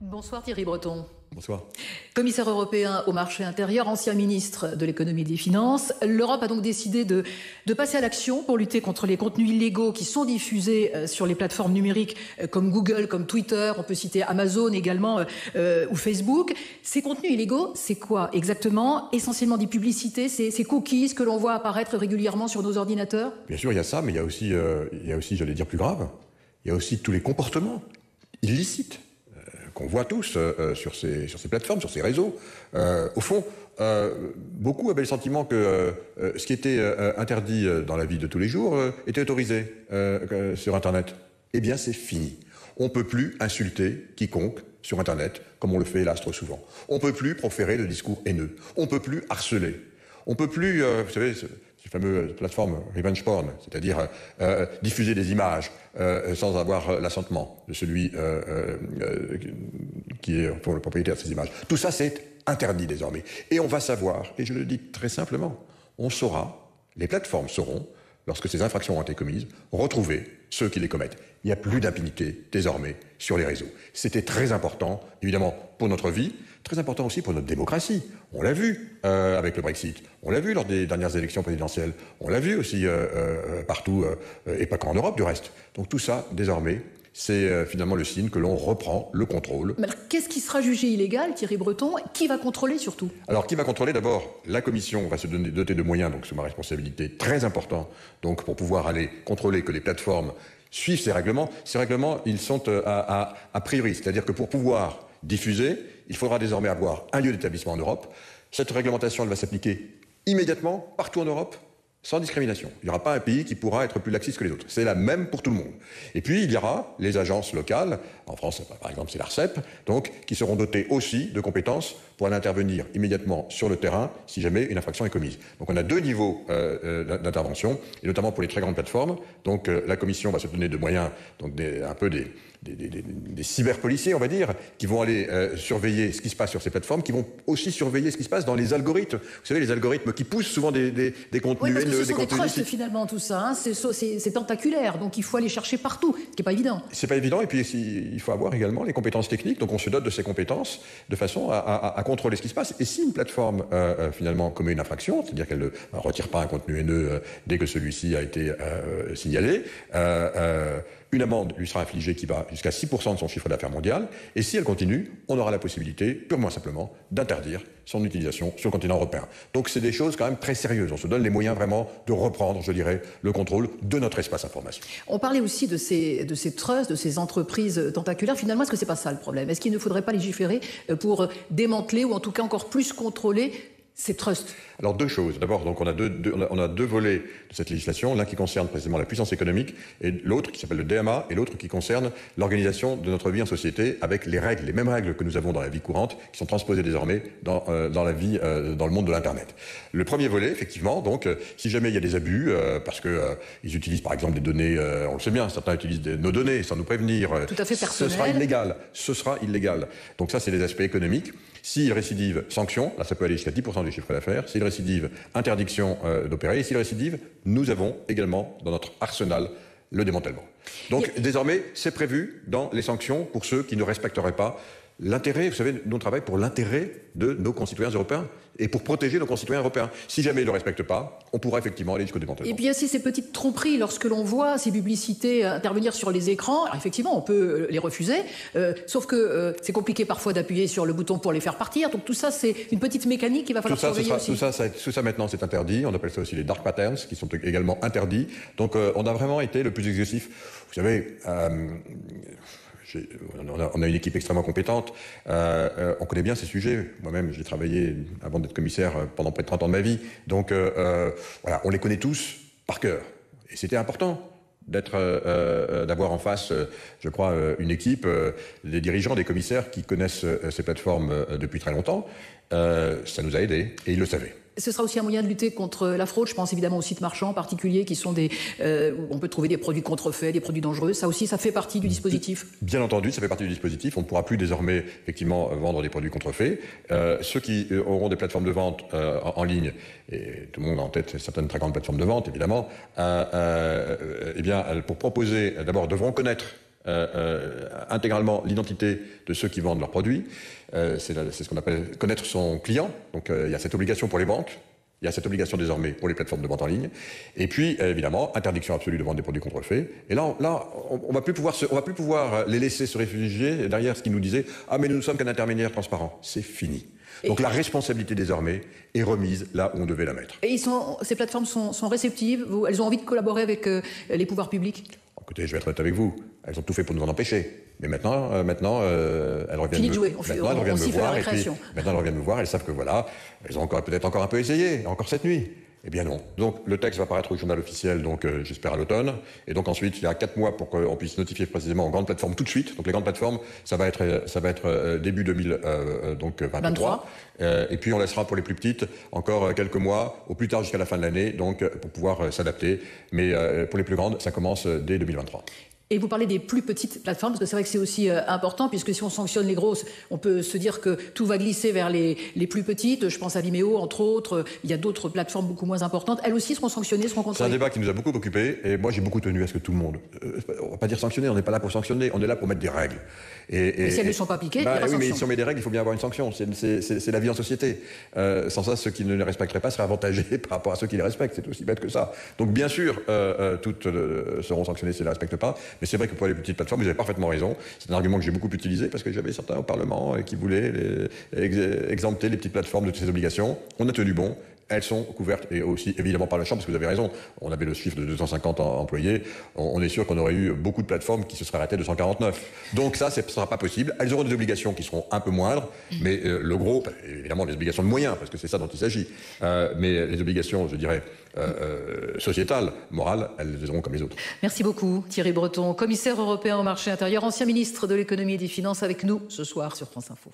Bonsoir Thierry Breton. Bonsoir. Commissaire européen au marché intérieur, ancien ministre de l'économie et des finances, l'Europe a donc décidé de passer à l'action pour lutter contre les contenus illégaux qui sont diffusés sur les plateformes numériques comme Google, comme Twitter, on peut citer Amazon également ou Facebook. Ces contenus illégaux, c'est quoi exactement? Essentiellement des publicités, ces cookies que l'on voit apparaître régulièrement sur nos ordinateurs? Bien sûr, il y a ça, mais il y a aussi, j'allais dire plus grave, il y a aussi tous les comportements illicites qu'on voit tous sur ces plateformes, sur ces réseaux. Au fond, beaucoup avaient le sentiment que ce qui était interdit dans la vie de tous les jours était autorisé sur Internet. Eh bien, c'est fini. On ne peut plus insulter quiconque sur Internet, comme on le fait hélas trop souvent. On ne peut plus proférer de discours haineux. On ne peut plus harceler. On ne peut plus, vous savez, ces fameuses plateformes revenge porn, c'est-à-dire diffuser des images sans avoir l'assentiment de celui qui est pour le propriétaire de ces images. Tout ça, c'est interdit désormais. Et on va savoir, et je le dis très simplement, on saura, les plateformes sauront, lorsque ces infractions ont été commises, retrouver ceux qui les commettent. Il n'y a plus d'impunité désormais sur les réseaux. C'était très important, évidemment, pour notre vie, très important aussi pour notre démocratie. On l'a vu avec le Brexit, on l'a vu lors des dernières élections présidentielles, on l'a vu aussi partout, et pas qu'en Europe du reste. Donc tout ça, désormais, c'est finalement le signe que l'on reprend le contrôle. Mais alors, qu'est-ce qui sera jugé illégal, Thierry Breton? Qui va contrôler surtout? Alors, qui va contrôler? D'abord, la Commission va se doter de moyens, donc c'est ma responsabilité très important, donc pour pouvoir aller contrôler que les plateformes suivent ces règlements. Ces règlements, ils sont a priori, c'est-à-dire que pour pouvoir diffuser, il faudra désormais avoir un lieu d'établissement en Europe. Cette réglementation, elle va s'appliquer immédiatement, partout en Europe, sans discrimination. Il n'y aura pas un pays qui pourra être plus laxiste que les autres. C'est la même pour tout le monde. Et puis, il y aura les agences locales, en France, par exemple, c'est l'ARCEP, donc, qui seront dotées aussi de compétences pour aller intervenir immédiatement sur le terrain si jamais une infraction est commise. Donc, on a deux niveaux d'intervention, et notamment pour les très grandes plateformes. Donc, la Commission va se donner de moyens, donc un peu des cyberpoliciers, on va dire, qui vont aller surveiller ce qui se passe sur ces plateformes, qui vont aussi surveiller ce qui se passe dans les algorithmes. Vous savez, les algorithmes qui poussent souvent des contenus haineux, des contenus trusts, finalement, tout ça. Hein, c'est tentaculaire, donc il faut aller chercher partout, ce qui n'est pas évident. C'est pas évident, et puis il faut avoir également les compétences techniques. Donc on se dote de ces compétences de façon à contrôler ce qui se passe. Et si une plateforme, finalement, commet une infraction, c'est-à-dire qu'elle ne retire pas un contenu haineux dès que celui-ci a été signalé, une amende lui sera infligée qui va jusqu'à 6% de son chiffre d'affaires mondial. Et si elle continue, on aura la possibilité, purement et simplement, d'interdire son utilisation sur le continent européen. Donc c'est des choses quand même très sérieuses. On se donne les moyens vraiment de reprendre, je dirais, le contrôle de notre espace information. On parlait aussi de ces trusts, de ces entreprises tentaculaires. Finalement, est-ce que c'est pas ça le problème? Est-ce qu'il ne faudrait pas légiférer pour démanteler ou en tout cas encore plus contrôler ces trusts? Alors deux choses. D'abord, donc on a deux volets de cette législation, l'un qui concerne précisément la puissance économique et l'autre qui s'appelle le DMA et l'autre qui concerne l'organisation de notre vie en société avec les mêmes règles que nous avons dans la vie courante qui sont transposées désormais dans la vie dans le monde de l'internet. Le premier volet, effectivement, donc si jamais il y a des abus parce que ils utilisent par exemple des données, on le sait bien, certains utilisent nos données sans nous prévenir. Tout à fait personnel. Ce sera illégal. Donc ça, c'est les aspects économiques. S'il récidive, sanction, là ça peut aller jusqu'à 10% du chiffre d'affaires. S'il récidive, interdiction d'opérer. Et s'il récidive, nous avons également dans notre arsenal le démantèlement. Donc désormais, c'est prévu dans les sanctions pour ceux qui ne respecteraient pas l'intérêt. Vous savez, nous on travaille pour l'intérêt de nos concitoyens européens et pour protéger nos concitoyens européens. Si jamais ils ne le respectent pas, on pourra effectivement aller jusqu'au démantèlement. Et puis il y a aussi ces petites tromperies lorsque l'on voit ces publicités intervenir sur les écrans. Alors effectivement, on peut les refuser, sauf que c'est compliqué parfois d'appuyer sur le bouton pour les faire partir. Donc tout ça, c'est une petite mécanique qu'il va falloir surveiller aussi. Tout ça maintenant, c'est interdit. On appelle ça aussi les dark patterns, qui sont également interdits. Donc on a vraiment été le plus exhaustif. Vous savez... on a une équipe extrêmement compétente. On connaît bien ces sujets. Moi-même, j'ai travaillé avant d'être commissaire pendant près de 30 ans de ma vie. Donc, voilà, on les connaît tous par cœur. Et c'était important d'avoir en face, je crois, une équipe, des dirigeants, des commissaires qui connaissent ces plateformes depuis très longtemps. Ça nous a aidés et ils le savaient. Ce sera aussi un moyen de lutter contre la fraude. Je pense évidemment aux sites marchands en particulier qui sont où on peut trouver des produits contrefaits, des produits dangereux. Ça aussi, ça fait partie du dispositif. Bien entendu, ça fait partie du dispositif. On ne pourra plus désormais effectivement vendre des produits contrefaits. Ceux qui auront des plateformes de vente en ligne, et tout le monde a en tête certaines très grandes plateformes de vente évidemment, eh bien, pour proposer, d'abord devront connaître intégralement l'identité de ceux qui vendent leurs produits. C'est ce qu'on appelle connaître son client. Donc il y a cette obligation pour les banques. Il y a cette obligation désormais pour les plateformes de vente en ligne. Et puis, évidemment, interdiction absolue de vendre des produits contrefaits. Et là, on va plus pouvoir les laisser se réfugier derrière ce qu'ils nous disaient. Ah, mais nous ne sommes qu'un intermédiaire transparent. C'est fini. Donc la responsabilité désormais est remise là où on devait la mettre. Et ces plateformes sont réceptives, elles ont envie de collaborer avec les pouvoirs publics? Écoutez, je vais être honnête avec vous. Elles ont tout fait pour nous en empêcher. Mais maintenant, elles reviennent me voir. Elles savent que voilà, elles ont peut-être encore un peu essayé, encore cette nuit. Eh bien non. Donc le texte va paraître au journal officiel, donc j'espère à l'automne. Et donc ensuite, il y a 4 mois pour qu'on puisse notifier précisément aux grandes plateformes tout de suite. Donc les grandes plateformes, ça va être début 2023. Et puis on laissera pour les plus petites encore quelques mois, au plus tard jusqu'à la fin de l'année, donc pour pouvoir s'adapter. Mais pour les plus grandes, ça commence dès 2023. Et vous parlez des plus petites plateformes, parce que c'est vrai que c'est aussi important, puisque si on sanctionne les grosses, on peut se dire que tout va glisser vers les plus petites. Je pense à Vimeo, entre autres. Il y a d'autres plateformes beaucoup moins importantes. Elles aussi seront sanctionnées, seront contrôlées. C'est un débat qui nous a beaucoup occupés, et moi j'ai beaucoup tenu à ce que tout le monde... on ne va pas dire sanctionner, on n'est pas là pour sanctionner, on est là pour mettre des règles. Mais si elles ne sont pas appliquées, il y a pas de sanction. Mais si on met des règles, il faut bien avoir une sanction. C'est la vie en société. Sans ça, ceux qui ne les respecteraient pas seraient avantagés par rapport à ceux qui les respectent. C'est aussi bête que ça. Donc bien sûr, toutes seront sanctionnées si elles ne les respectent pas, mais c'est vrai que pour les petites plateformes, vous avez parfaitement raison. C'est un argument que j'ai beaucoup utilisé parce que j'avais certains au Parlement qui voulaient exempter les petites plateformes de toutes ces obligations. On a tenu bon. Elles sont couvertes et aussi évidemment par la Chambre, parce que vous avez raison, on avait le chiffre de 250 employés, on est sûr qu'on aurait eu beaucoup de plateformes qui se seraient arrêtées de 149. Donc ça, ce ne sera pas possible. Elles auront des obligations qui seront un peu moindres, mais le gros, évidemment les obligations de moyens, parce que c'est ça dont il s'agit, mais les obligations, je dirais, sociétales, morales, elles les auront comme les autres. Merci beaucoup Thierry Breton, commissaire européen au marché intérieur, ancien ministre de l'économie et des finances, avec nous ce soir sur France Info.